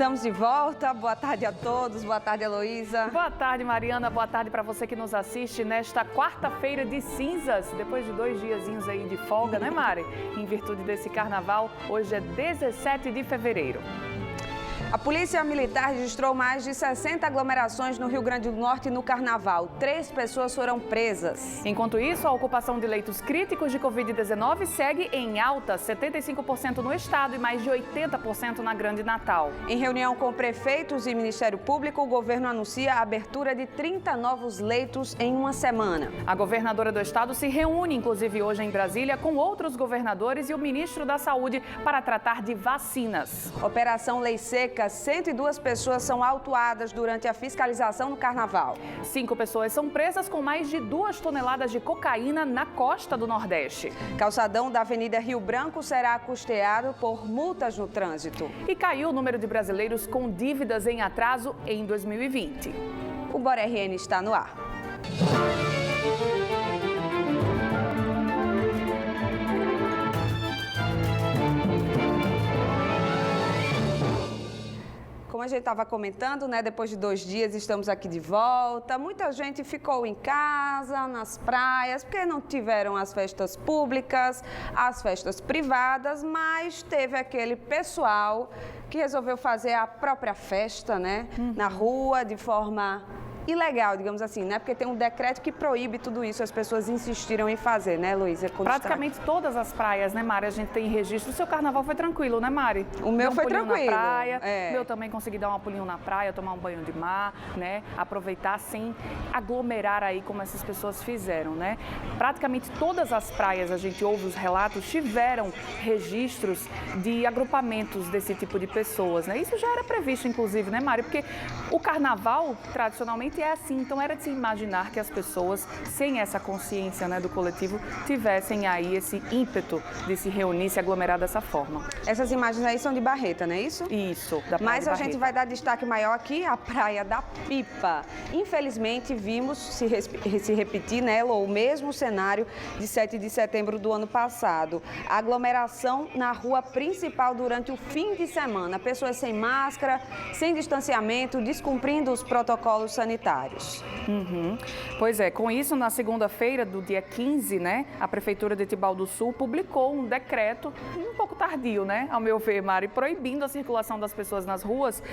Estamos de volta. Boa tarde a todos. Boa tarde, Heloísa. Boa tarde, Mariana. Boa tarde para você que nos assiste nesta quarta-feira de cinzas. Depois de 2 diazinhos aí de folga, né, Mari? Em virtude desse carnaval, hoje é 17 de fevereiro. A Polícia Militar registrou mais de 60 aglomerações no Rio Grande do Norte no Carnaval. 3 pessoas foram presas. Enquanto isso, a ocupação de leitos críticos de Covid-19 segue em alta, 75% no estado e mais de 80% na Grande Natal. Em reunião com prefeitos e Ministério Público, o governo anuncia a abertura de 30 novos leitos em uma semana. A governadora do estado se reúne, inclusive hoje em Brasília, com outros governadores e o ministro da Saúde para tratar de vacinas. Operação Lei Seca. 102 pessoas são autuadas durante a fiscalização no Carnaval. 5 pessoas são presas com mais de 2 toneladas de cocaína na costa do Nordeste. Calçadão da Avenida Rio Branco será custeado por multas no trânsito. E caiu o número de brasileiros com dívidas em atraso em 2020. O Bora RN está no ar. Como a gente estava comentando, né, depois de 2 dias estamos aqui de volta. Muita gente ficou em casa, nas praias, porque não tiveram as festas públicas, as festas privadas, mas teve aquele pessoal que resolveu fazer a própria festa, né, na rua, de forma ilegal, digamos assim, né? Porque tem um decreto que proíbe tudo isso, as pessoas insistiram em fazer, né, Luísa? Praticamente todas as praias, né, Mari? A gente tem registro. O seu carnaval foi tranquilo, né, Mari? O meu foi tranquilo. Na praia. O meu também consegui dar um pulinho na praia, tomar um banho de mar, né? Aproveitar sem aglomerar aí como essas pessoas fizeram, né? Praticamente todas as praias, a gente ouve os relatos, tiveram registros de agrupamentos desse tipo de pessoas, né? Isso já era previsto, inclusive, né, Mari? Porque o carnaval, tradicionalmente, é assim, então era de se imaginar que as pessoas, sem essa consciência, né, do coletivo, tivessem aí esse ímpeto de se reunir, se aglomerar dessa forma. Essas imagens aí são de Barreta, não é isso? Isso, da praia Mas de a Barreta. gente vai dar destaque maior aqui, a Praia da Pipa. Infelizmente, vimos se repetir, né, o mesmo cenário de 7 de setembro do ano passado. A aglomeração na rua principal durante o fim de semana. Pessoas sem máscara, sem distanciamento, descumprindo os protocolos sanitários. Pois é, com isso, na segunda-feira do dia 15, né, a Prefeitura de Tibau do Sul publicou um decreto, um pouco tardio, né, ao meu ver, Mari, proibindo a circulação das pessoas nas ruas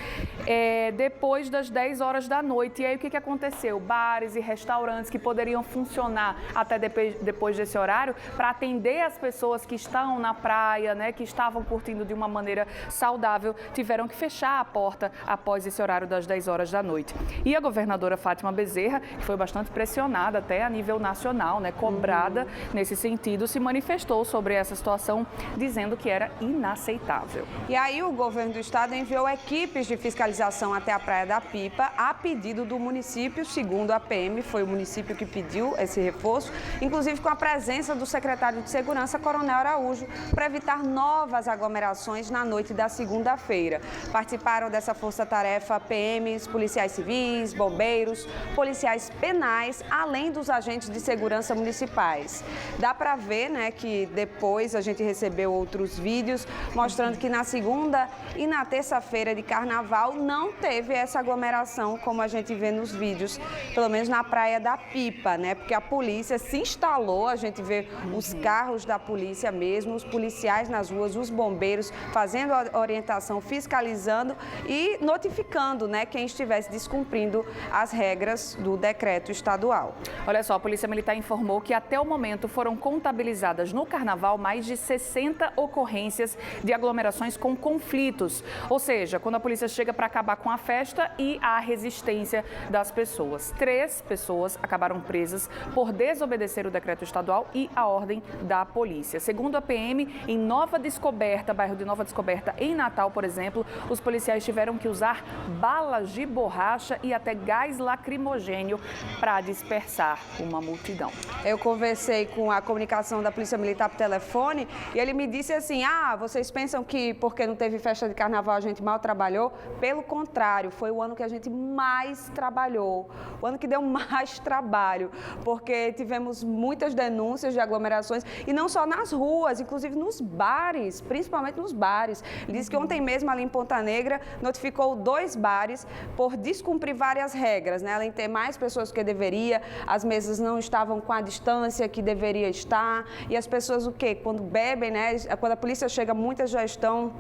depois das 10 horas da noite. E aí o que aconteceu? Bares e restaurantes que poderiam funcionar até depois desse horário para atender as pessoas que estão na praia, né, que estavam curtindo de uma maneira saudável, tiveram que fechar a porta após esse horário das 10 horas da noite. E a governadora Fátima Bezerra, que foi bastante pressionada até a nível nacional, né, cobrada nesse sentido, se manifestou sobre essa situação, dizendo que era inaceitável. E aí o governo do estado enviou equipes de fiscalização até a Praia da Pipa a pedido do município, segundo a PM, foi o município que pediu esse reforço, inclusive com a presença do secretário de Segurança, Coronel Araújo, para evitar novas aglomerações na noite da segunda-feira. Participaram dessa força-tarefa PMs, policiais civis, bombeiros, policiais penais, além dos agentes de segurança municipais. Dá para ver, né, que depois a gente recebeu outros vídeos mostrando que na segunda e na terça-feira de carnaval não teve essa aglomeração como a gente vê nos vídeos, pelo menos na Praia da Pipa, né? Porque a polícia se instalou, a gente vê os carros da polícia mesmo, os policiais nas ruas, os bombeiros fazendo a orientação, fiscalizando e notificando, né, quem estivesse descumprindo as regras do decreto estadual. Olha só, a Polícia Militar informou que até o momento foram contabilizadas no Carnaval mais de 60 ocorrências de aglomerações com conflitos. Ou seja, quando a polícia chega para acabar com a festa e a resistência das pessoas. 3 pessoas acabaram presas por desobedecer o decreto estadual e a ordem da polícia. Segundo a PM, em Nova Descoberta, bairro de Nova Descoberta, em Natal, por exemplo, os policiais tiveram que usar balas de borracha e até gás gás lacrimogênio para dispersar uma multidão. Eu conversei com a comunicação da Polícia Militar por telefone e ele me disse assim, vocês pensam que porque não teve festa de carnaval a gente mal trabalhou? Pelo contrário, foi o ano que a gente mais trabalhou, o ano que deu mais trabalho, porque tivemos muitas denúncias de aglomerações e não só nas ruas, inclusive nos bares, principalmente nos bares. Ele disse que ontem mesmo ali em Ponta Negra notificou 2 bares por descumprir várias regras, né? Além de ter mais pessoas do que deveria, as mesas não estavam com a distância que deveria estar e as pessoas o quê? Quando bebem, né? Quando a polícia chega, muitas já estão,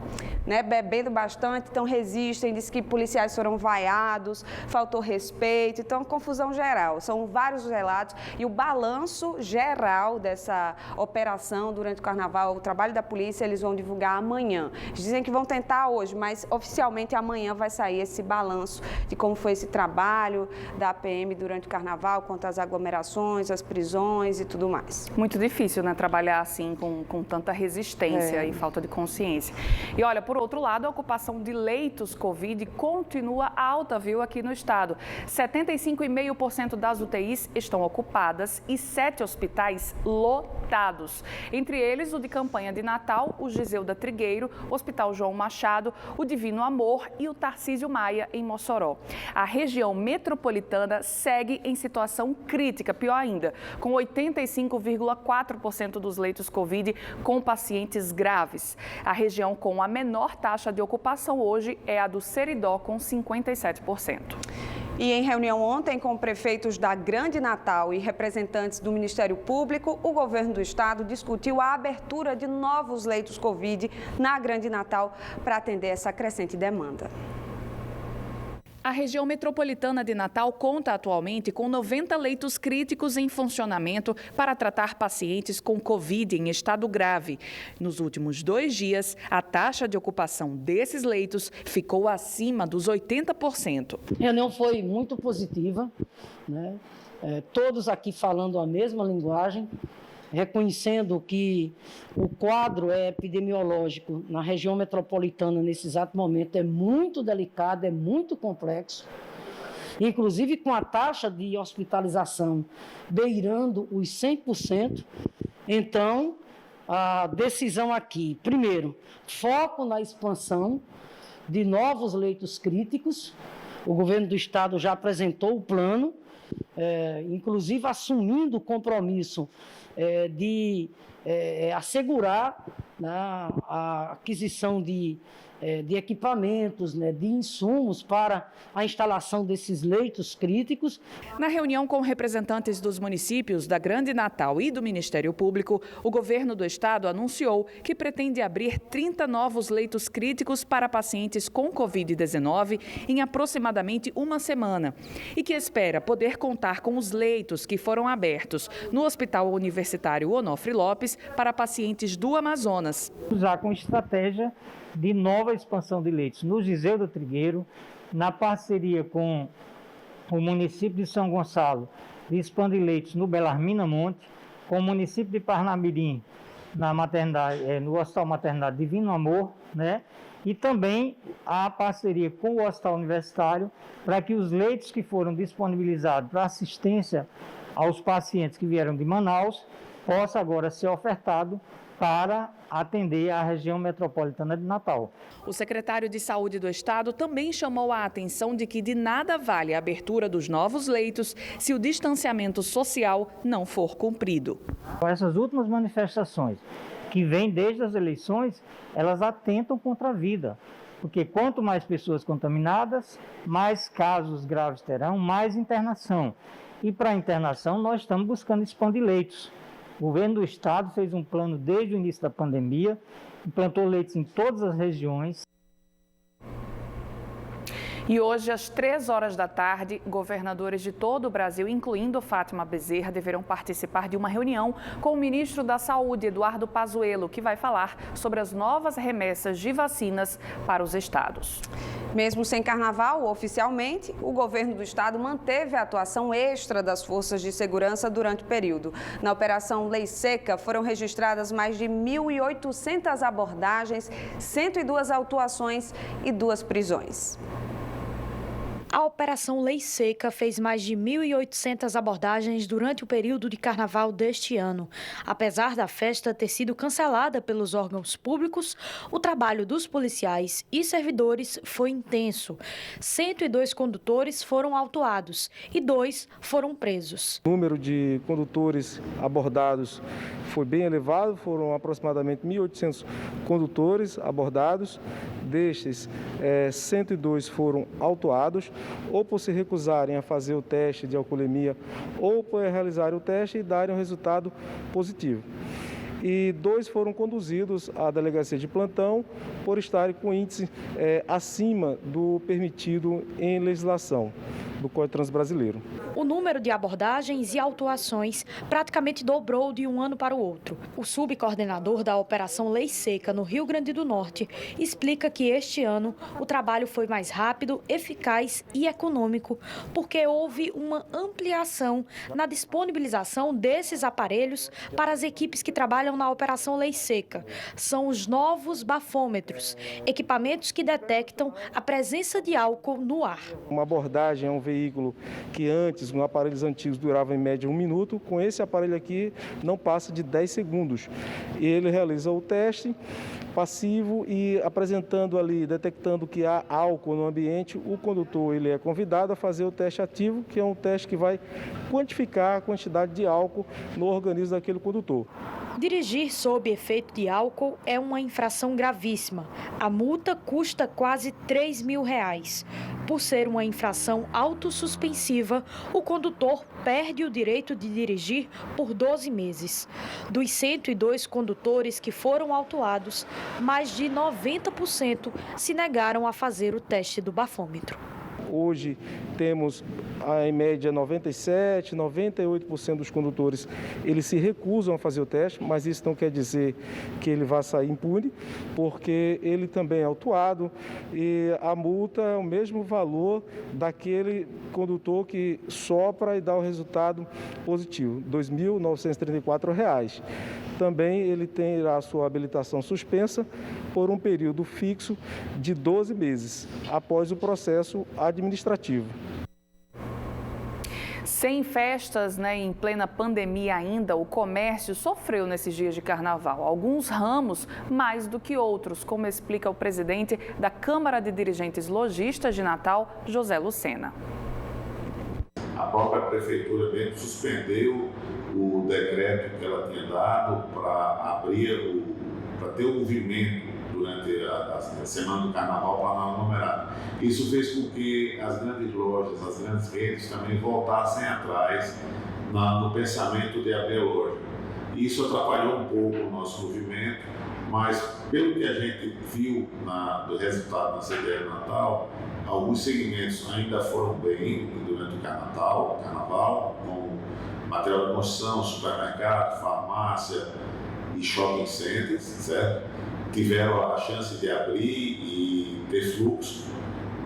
né, bebendo bastante, então resistem, diz que policiais foram vaiados, faltou respeito, então confusão geral. São vários relatos e o balanço geral dessa operação durante o carnaval, o trabalho da polícia, eles vão divulgar amanhã. Eles dizem que vão tentar hoje, mas oficialmente amanhã vai sair esse balanço de como foi esse trabalho da PM durante o carnaval, quanto às aglomerações, as prisões e tudo mais. Muito difícil, né, trabalhar assim com tanta resistência e falta de consciência. E olha, por outro lado, a ocupação de leitos Covid continua alta, viu, aqui no estado. 75,5% das UTIs estão ocupadas e 7 hospitais lotados. Entre eles, o de campanha de Natal, o Giseuda Trigueiro, o Hospital João Machado, o Divino Amor e o Tarcísio Maia, em Mossoró. A região metropolitana segue em situação crítica, pior ainda, com 85,4% dos leitos Covid com pacientes graves. A região com a menor taxa de ocupação hoje é a do Seridó, com 57%. E em reunião ontem com prefeitos da Grande Natal e representantes do Ministério Público, o governo do estado discutiu a abertura de novos leitos Covid na Grande Natal para atender essa crescente demanda. A região metropolitana de Natal conta atualmente com 90 leitos críticos em funcionamento para tratar pacientes com Covid em estado grave. Nos últimos 2 dias, a taxa de ocupação desses leitos ficou acima dos 80%. A reunião foi muito positiva, né? Todos aqui falando a mesma linguagem, reconhecendo que o quadro epidemiológico na região metropolitana nesse exato momento é muito delicado, é muito complexo, inclusive com a taxa de hospitalização beirando os 100%. Então, a decisão aqui, primeiro, foco na expansão de novos leitos críticos. O governo do estado já apresentou o plano, inclusive assumindo o compromisso de assegurar, né, a aquisição de equipamentos, né, de insumos para a instalação desses leitos críticos. Na reunião com representantes dos municípios da Grande Natal e do Ministério Público, o governo do estado anunciou que pretende abrir 30 novos leitos críticos para pacientes com Covid-19 em aproximadamente uma semana e que espera poder contar com os leitos que foram abertos no Hospital Universitário Onofre Lopes para pacientes do Amazonas. Já com estratégia de nova expansão de leitos no Giseuda Trigueiro, na parceria com o município de São Gonçalo, de expandir leitos no Belarmina Monte, com o município de Parnamirim, na maternidade, no Hospital Maternidade Divino Amor, né? E também a parceria com o Hospital Universitário, para que os leitos que foram disponibilizados para assistência aos pacientes que vieram de Manaus, possa agora ser ofertado para atender a região metropolitana de Natal. O secretário de Saúde do estado também chamou a atenção de que de nada vale a abertura dos novos leitos se o distanciamento social não for cumprido. Essas últimas manifestações que vêm desde as eleições, elas atentam contra a vida, porque quanto mais pessoas contaminadas, mais casos graves terão, mais internação. E para a internação nós estamos buscando expandir leitos. O governo do estado fez um plano desde o início da pandemia, implantou leitos em todas as regiões. E hoje, às 3 horas da tarde, governadores de todo o Brasil, incluindo Fátima Bezerra, deverão participar de uma reunião com o ministro da Saúde, Eduardo Pazuello, que vai falar sobre as novas remessas de vacinas para os estados. Mesmo sem carnaval, oficialmente, o governo do estado manteve a atuação extra das forças de segurança durante o período. Na Operação Lei Seca, foram registradas mais de 1.800 abordagens, 102 autuações e 2 prisões. A Operação Lei Seca fez mais de 1.800 abordagens durante o período de carnaval deste ano. Apesar da festa ter sido cancelada pelos órgãos públicos, o trabalho dos policiais e servidores foi intenso. 102 condutores foram autuados e 2 foram presos. O número de condutores abordados foi bem elevado, foram aproximadamente 1.800 condutores abordados. Destes, 102 foram autuados, ou por se recusarem a fazer o teste de alcoolemia, ou por realizarem o teste e darem um resultado positivo. E 2 foram conduzidos à delegacia de plantão por estarem com índice acima do permitido em legislação do Código de Trânsito Brasileiro. O número de abordagens e autuações praticamente dobrou de um ano para o outro. O subcoordenador da Operação Lei Seca no Rio Grande do Norte explica que este ano o trabalho foi mais rápido, eficaz e econômico, porque houve uma ampliação na disponibilização desses aparelhos para as equipes que trabalham na Operação Lei Seca. São os novos bafômetros, equipamentos que detectam a presença de álcool no ar. Uma abordagem é um veículo que antes, com aparelhos antigos, durava em média 1 minuto. Com esse aparelho aqui, não passa de 10 segundos. E ele realiza o teste passivo e apresentando ali, detectando que há álcool no ambiente, o condutor ele é convidado a fazer o teste ativo, que é um teste que vai quantificar a quantidade de álcool no organismo daquele condutor. Dirigir sob efeito de álcool é uma infração gravíssima. A multa custa quase R$3.000. Por ser uma infração autossuspensiva, o condutor perde o direito de dirigir por 12 meses. Dos 102 condutores que foram autuados, mais de 90% se negaram a fazer o teste do bafômetro. Hoje temos, em média, 97%, 98% dos condutores, eles se recusam a fazer o teste, mas isso não quer dizer que ele vá sair impune, porque ele também é autuado e a multa é o mesmo valor daquele condutor que sopra e dá o resultado positivo, R$ 2.934. Também ele terá a sua habilitação suspensa por um período fixo de 12 meses, após o processo administrativo. Sem festas, em plena pandemia ainda, o comércio sofreu nesses dias de carnaval. Alguns ramos mais do que outros, como explica o presidente da Câmara de Dirigentes Lojistas de Natal, José Lucena. A própria prefeitura mesmo suspendeu o decreto que ela tinha dado para abrir, para ter o movimento durante a semana do carnaval para não aglomerar. Isso fez com que as grandes lojas, as grandes redes também voltassem atrás no pensamento de abrir a loja. Isso atrapalhou um pouco o nosso movimento, mas pelo que a gente viu do resultado na CDL Natal, alguns segmentos ainda foram bem durante o carnaval, como material de construção, supermercado, farmácia e shopping centers, certo? Tiveram a chance de abrir e ter fluxo,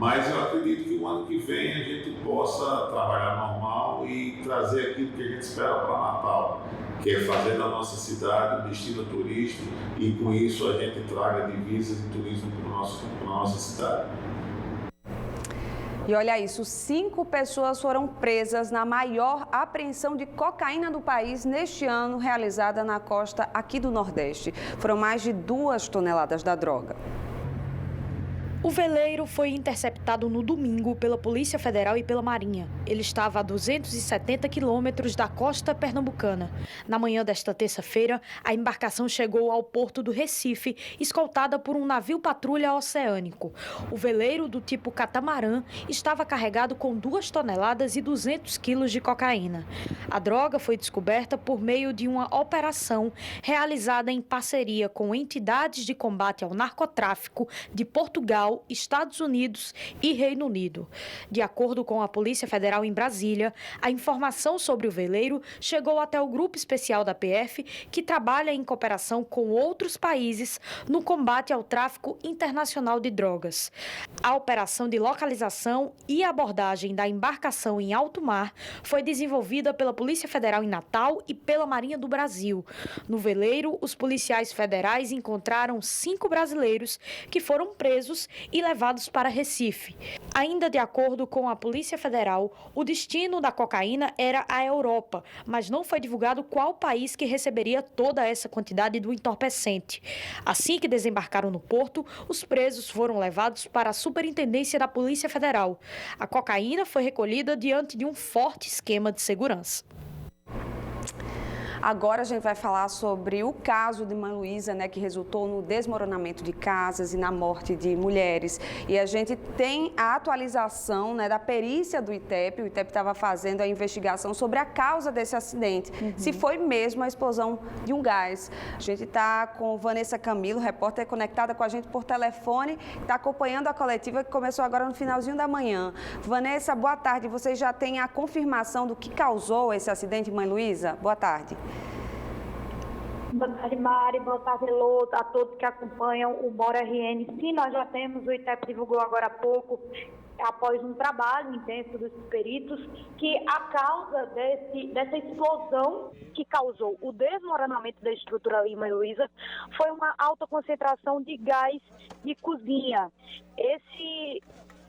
mas eu acredito que o ano que vem a gente possa trabalhar normal e trazer aquilo que a gente espera para Natal, que é fazer da nossa cidade um destino turístico e com isso a gente traga divisas e turismo para a nossa cidade. E olha isso, 5 pessoas foram presas na maior apreensão de cocaína do país neste ano, realizada na costa aqui do Nordeste. Foram mais de 2 toneladas da droga. O veleiro foi interceptado no domingo pela Polícia Federal e pela Marinha. Ele estava a 270 quilômetros da costa pernambucana. Na manhã desta terça-feira, a embarcação chegou ao porto do Recife, escoltada por um navio patrulha oceânico. O veleiro, do tipo catamarã, estava carregado com 2 toneladas e 200 quilos de cocaína. A droga foi descoberta por meio de uma operação realizada em parceria com entidades de combate ao narcotráfico de Portugal, Estados Unidos e Reino Unido. De acordo com a Polícia Federal em Brasília, a informação sobre o veleiro chegou até o Grupo Especial da PF, que trabalha em cooperação com outros países no combate ao tráfico internacional de drogas. A operação de localização e abordagem da embarcação em alto mar foi desenvolvida pela Polícia Federal em Natal e pela Marinha do Brasil. No veleiro, os policiais federais encontraram 5 brasileiros que foram presos e levados para Recife. Ainda de acordo com a Polícia Federal, o destino da cocaína era a Europa, mas não foi divulgado qual país que receberia toda essa quantidade do entorpecente. Assim que desembarcaram no porto, os presos foram levados para a Superintendência da Polícia Federal. A cocaína foi recolhida diante de um forte esquema de segurança. Agora a gente vai falar sobre o caso de Mãe Luísa, né, que resultou no desmoronamento de casas e na morte de mulheres. E a gente tem a atualização, né, da perícia do ITEP. O ITEP estava fazendo a investigação sobre a causa desse acidente, se foi mesmo a explosão de um gás. A gente está com Vanessa Camilo, repórter conectada com a gente por telefone, está acompanhando a coletiva que começou agora no finalzinho da manhã. Vanessa, boa tarde. Você já tem a confirmação do que causou esse acidente, Mãe Luísa? Boa tarde. Boa tarde, Mari. Boa tarde, Elô, a todos que acompanham o Bora RN. Sim, nós já temos, o ITEP divulgou agora há pouco, após um trabalho intenso dos peritos, que a causa dessa explosão que causou o desmoronamento da estrutura ali em Mãe Luísa foi uma alta concentração de gás de cozinha. Esse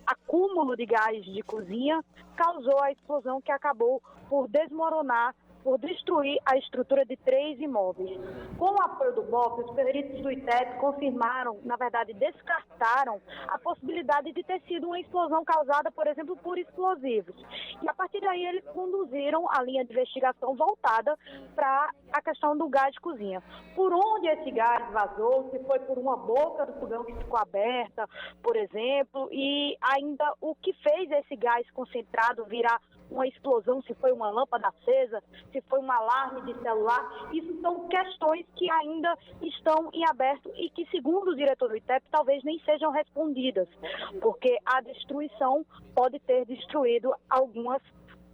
acúmulo de gás de cozinha causou a explosão que acabou por desmoronar, por destruir a estrutura de 3 imóveis. Com o apoio do BOP, os peritos do ITEP confirmaram, na verdade, descartaram a possibilidade de ter sido uma explosão causada, por exemplo, por explosivos. E a partir daí eles conduziram a linha de investigação voltada para a questão do gás de cozinha. Por onde esse gás vazou, se foi por uma boca do fogão que ficou aberta, por exemplo, e ainda o que fez esse gás concentrado virar uma explosão, se foi uma lâmpada acesa, se foi um alarme de celular, isso são questões que ainda estão em aberto e que, segundo o diretor do ITEP, talvez nem sejam respondidas, porque a destruição pode ter destruído algumas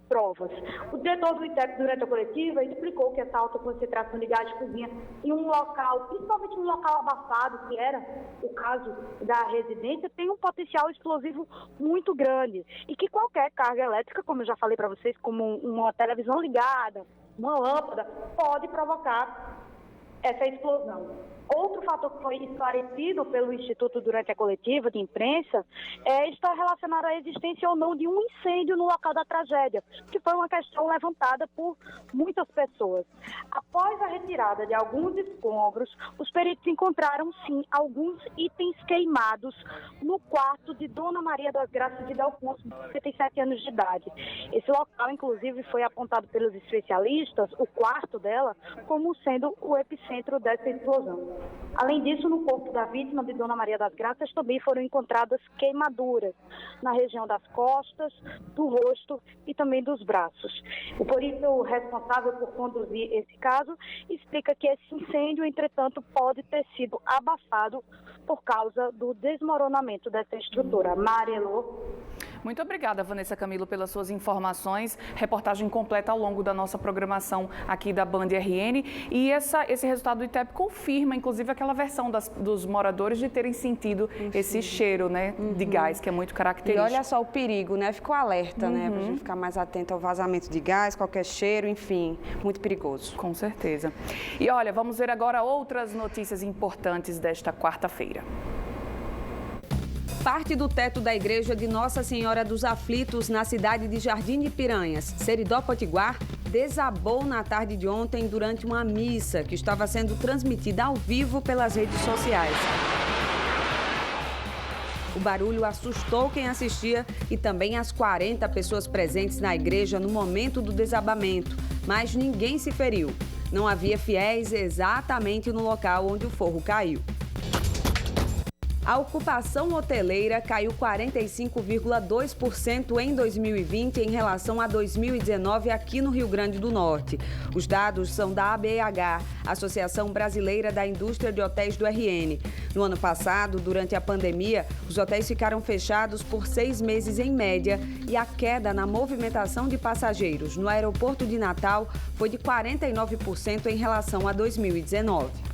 provas. O diretor do ITEP, durante a coletiva, explicou que essa alta concentração de gás de cozinha em um local, principalmente um local abafado, que era o caso da residência, tem um potencial explosivo muito grande e que qualquer carga elétrica, como eu já falei para vocês, como uma televisão ligada, uma lâmpada, pode provocar essa explosão. Outro fator que foi esclarecido pelo Instituto durante a coletiva de imprensa está relacionado à existência ou não de um incêndio no local da tragédia, que foi uma questão levantada por muitas pessoas. Após a retirada de alguns escombros, os peritos encontraram, sim, alguns itens queimados no quarto de Dona Maria das Graças de Delfonso, de 57 anos de idade. Esse local, inclusive, foi apontado pelos especialistas, o quarto dela, como sendo o epicentro dessa explosão. Além disso, no corpo da vítima de Dona Maria das Graças também foram encontradas queimaduras na região das costas, do rosto e também dos braços. O perito responsável por conduzir esse caso explica que esse incêndio, entretanto, pode ter sido abafado por causa do desmoronamento dessa estrutura. Marielô. Muito obrigada, Vanessa Camilo, pelas suas informações. Reportagem completa ao longo da nossa programação aqui da Band RN. E esse resultado do ITEP confirma, inclusive, aquela versão dos moradores de terem sentido esse cheiro, né, de gás, que é muito característico. E olha só o perigo, né? Ficou alerta, né? Pra gente ficar mais atento ao vazamento de gás, qualquer cheiro, enfim, muito perigoso. Com certeza. E olha, vamos ver agora outras notícias importantes desta quarta-feira. Parte do teto da igreja de Nossa Senhora dos Aflitos, na cidade de Jardim de Piranhas, Seridó Potiguar, desabou na tarde de ontem durante uma missa que estava sendo transmitida ao vivo pelas redes sociais. O barulho assustou quem assistia e também as 40 pessoas presentes na igreja no momento do desabamento, mas ninguém se feriu. Não havia fiéis exatamente no local onde o forro caiu. A ocupação hoteleira caiu 45,2% em 2020 em relação a 2019 aqui no Rio Grande do Norte. Os dados são da ABH, Associação Brasileira da Indústria de Hotéis do RN. No ano passado, durante a pandemia, os hotéis ficaram fechados por 6 meses em média e a queda na movimentação de passageiros no aeroporto de Natal foi de 49% em relação a 2019.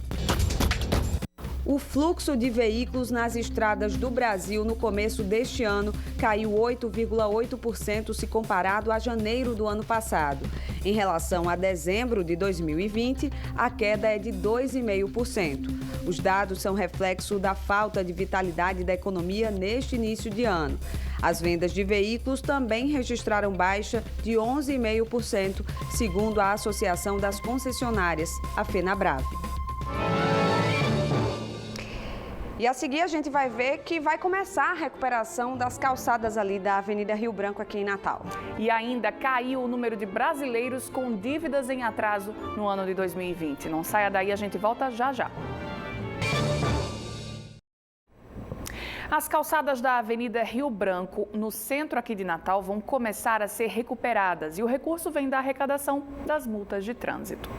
O fluxo de veículos nas estradas do Brasil no começo deste ano caiu 8,8% se comparado a janeiro do ano passado. Em relação a dezembro de 2020, a queda é de 2,5%. Os dados são reflexo da falta de vitalidade da economia neste início de ano. As vendas de veículos também registraram baixa de 11,5%, segundo a Associação das Concessionárias, a FenaBrave. E a seguir a gente vai ver que vai começar a recuperação das calçadas ali da Avenida Rio Branco aqui em Natal. E ainda caiu o número de brasileiros com dívidas em atraso no ano de 2020. Não saia daí, a gente volta já já. As calçadas da Avenida Rio Branco, no centro aqui de Natal, vão começar a ser recuperadas e o recurso vem da arrecadação das multas de trânsito.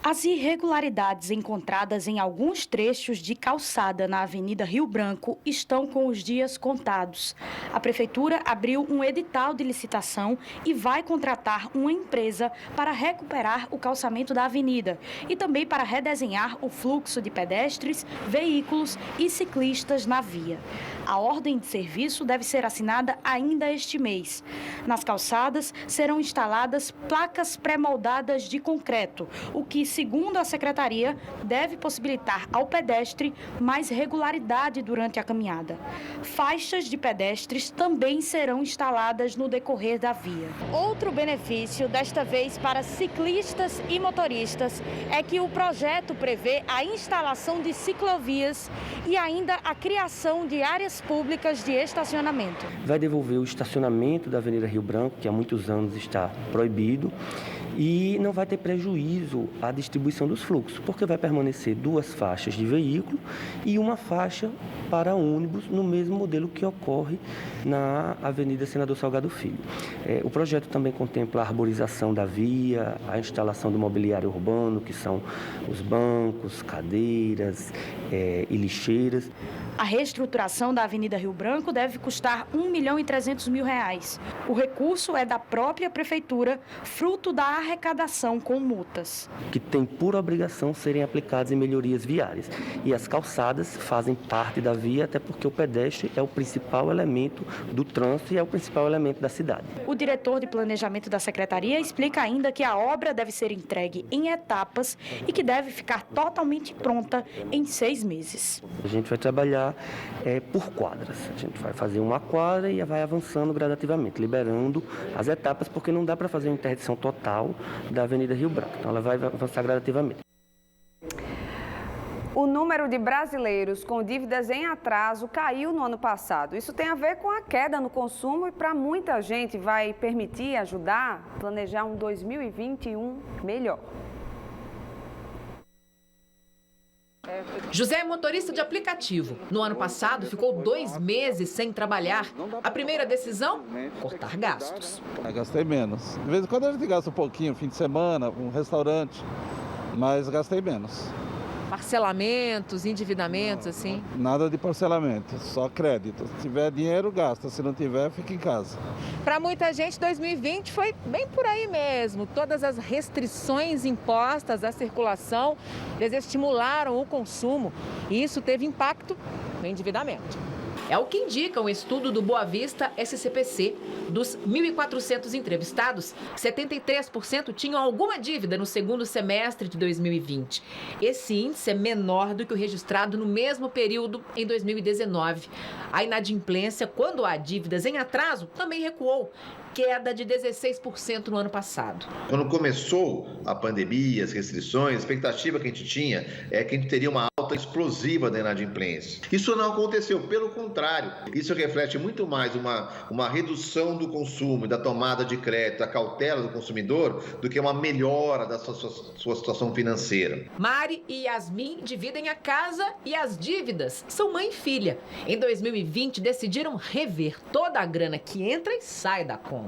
As irregularidades encontradas em alguns trechos de calçada na Avenida Rio Branco estão com os dias contados. A Prefeitura abriu um edital de licitação e vai contratar uma empresa para recuperar o calçamento da avenida e também para redesenhar o fluxo de pedestres, veículos e ciclistas na via. A ordem de serviço deve ser assinada ainda este mês. Nas calçadas serão instaladas placas pré-moldadas de concreto, o que, segundo a Secretaria, deve possibilitar ao pedestre mais regularidade durante a caminhada. Faixas de pedestres também serão instaladas no decorrer da via. Outro benefício, desta vez para ciclistas e motoristas, é que o projeto prevê a instalação de ciclovias e ainda a criação de áreas públicas de estacionamento. Vai devolver o estacionamento da Avenida Rio Branco, que há muitos anos está proibido, e não vai ter prejuízo à distribuição dos fluxos, porque vai permanecer 2 faixas de veículo e uma faixa para ônibus no mesmo modelo que ocorre na Avenida Senador Salgado Filho. O projeto também contempla a arborização da via, a instalação do mobiliário urbano, que são os bancos, cadeiras e lixeiras. A reestruturação da Avenida Rio Branco deve custar R$ 1.300.000. O recurso é da própria Prefeitura, fruto da arrecadação com multas. Que tem por obrigação serem aplicadas em melhorias viárias. E as calçadas fazem parte da via, até porque o pedestre é o principal elemento do trânsito e é o principal elemento da cidade. O diretor de planejamento da Secretaria explica ainda que a obra deve ser entregue em etapas e que deve ficar totalmente pronta em 6 meses. A gente vai trabalhar por quadras. A gente vai fazer uma quadra e vai avançando gradativamente, liberando as etapas, porque não dá para fazer uma interdição total da Avenida Rio Branco. Então ela vai avançar gradativamente. O número de brasileiros com dívidas em atraso caiu no ano passado. Isso tem a ver com a queda no consumo e para muita gente vai permitir ajudar a planejar um 2021 melhor. José é motorista de aplicativo. No ano passado, ficou 2 meses sem trabalhar. A primeira decisão? Cortar gastos. Gastei menos. De vez em quando a gente gasta um pouquinho, fim de semana, um restaurante, mas gastei menos. Parcelamentos, endividamentos, assim? Nada de parcelamento, só crédito. Se tiver dinheiro, gasta. Se não tiver, fica em casa. Para muita gente, 2020 foi bem por aí mesmo. Todas as restrições impostas à circulação desestimularam o consumo e isso teve impacto no endividamento. É o que indica um estudo do Boa Vista SCPC. Dos 1.400 entrevistados, 73% tinham alguma dívida no segundo semestre de 2020. Esse índice é menor do que o registrado no mesmo período em 2019. A inadimplência, quando há dívidas em atraso, também recuou. Queda de 16% no ano passado. Quando começou a pandemia, as restrições, a expectativa que a gente tinha é que a gente teria uma alta explosiva da inadimplência. Isso não aconteceu, pelo contrário. Isso reflete muito mais uma redução do consumo, da tomada de crédito, da cautela do consumidor, do que uma melhora da sua situação financeira. Mari e Yasmin dividem a casa e as dívidas. São mãe e filha. Em 2020, decidiram rever toda a grana que entra e sai da conta.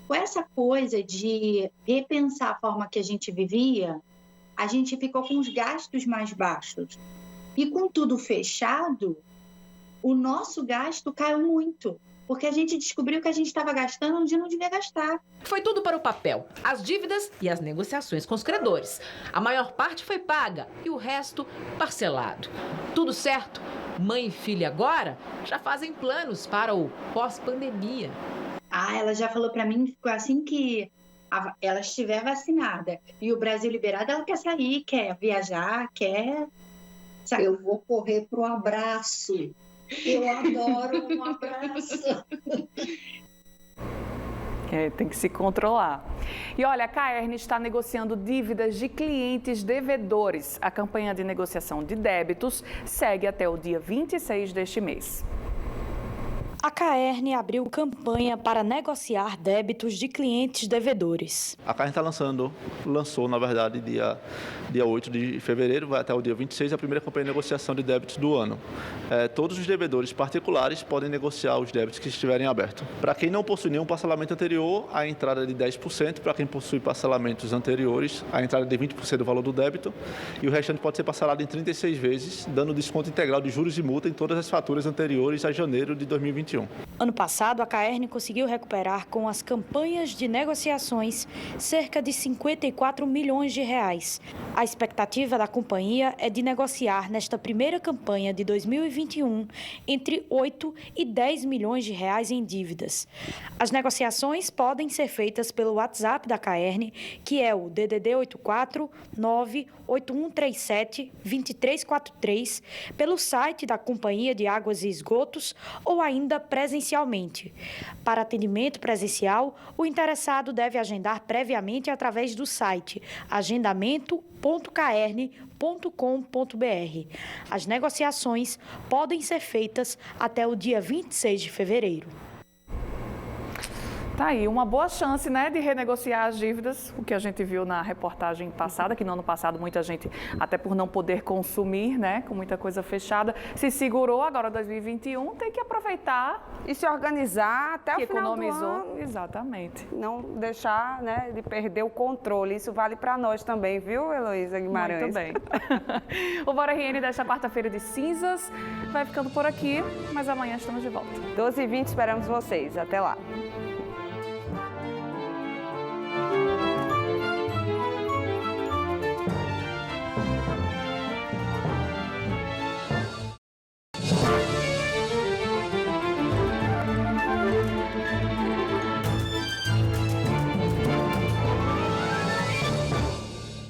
Com essa coisa de repensar a forma que a gente vivia, a gente ficou com os gastos mais baixos. E com tudo fechado, o nosso gasto caiu muito. porque a gente descobriu que a gente estava gastando onde não devia gastar. Foi tudo para o papel, as dívidas e as negociações com os credores. A maior parte foi paga e o resto parcelado. Tudo certo? Mãe e filha agora já fazem planos para o pós-pandemia. Ela já falou para mim, assim que ela estiver vacinada e o Brasil liberado, ela quer sair, quer viajar, quer... Eu vou correr pro abraço. Eu adoro um abraço. Tem que se controlar. E olha, a Caerne está negociando dívidas de clientes devedores. A campanha de negociação de débitos segue até o dia 26 deste mês. A Caerne abriu campanha para negociar débitos de clientes devedores. A Caerne lançou, na verdade, dia 8 de fevereiro, vai até o dia 26, a primeira campanha de negociação de débitos do ano. Todos os devedores particulares podem negociar os débitos que estiverem abertos. Para quem não possui nenhum parcelamento anterior, a entrada é de 10%. Para quem possui parcelamentos anteriores, a entrada é de 20% do valor do débito. E o restante pode ser parcelado em 36 vezes, dando desconto integral de juros e multa em todas as faturas anteriores a janeiro de 2021. Ano passado, a Caerne conseguiu recuperar com as campanhas de negociações cerca de 54 milhões de reais. A expectativa da companhia é de negociar nesta primeira campanha de 2021 entre 8 e 10 milhões de reais em dívidas. As negociações podem ser feitas pelo WhatsApp da Caerne, que é o DDD 84 98137 2343, pelo site da Companhia de Águas e Esgotos ou ainda presencialmente. Para atendimento presencial, o interessado deve agendar previamente através do site agendamento.caerne.com.br. As negociações podem ser feitas até o dia 26 de fevereiro. Tá aí, uma boa chance, né, de renegociar as dívidas, o que a gente viu na reportagem passada, que no ano passado muita gente, até por não poder consumir, né, com muita coisa fechada, se segurou. Agora 2021 tem que aproveitar e se organizar até o final do economizou. ano. Exatamente. Não deixar, né, de perder o controle. Isso vale para nós também, viu, Heloísa Guimarães? Muito bem. O Bora RN desta quarta-feira de cinzas vai ficando por aqui, mas amanhã estamos de volta. 12h20, esperamos vocês. Até lá.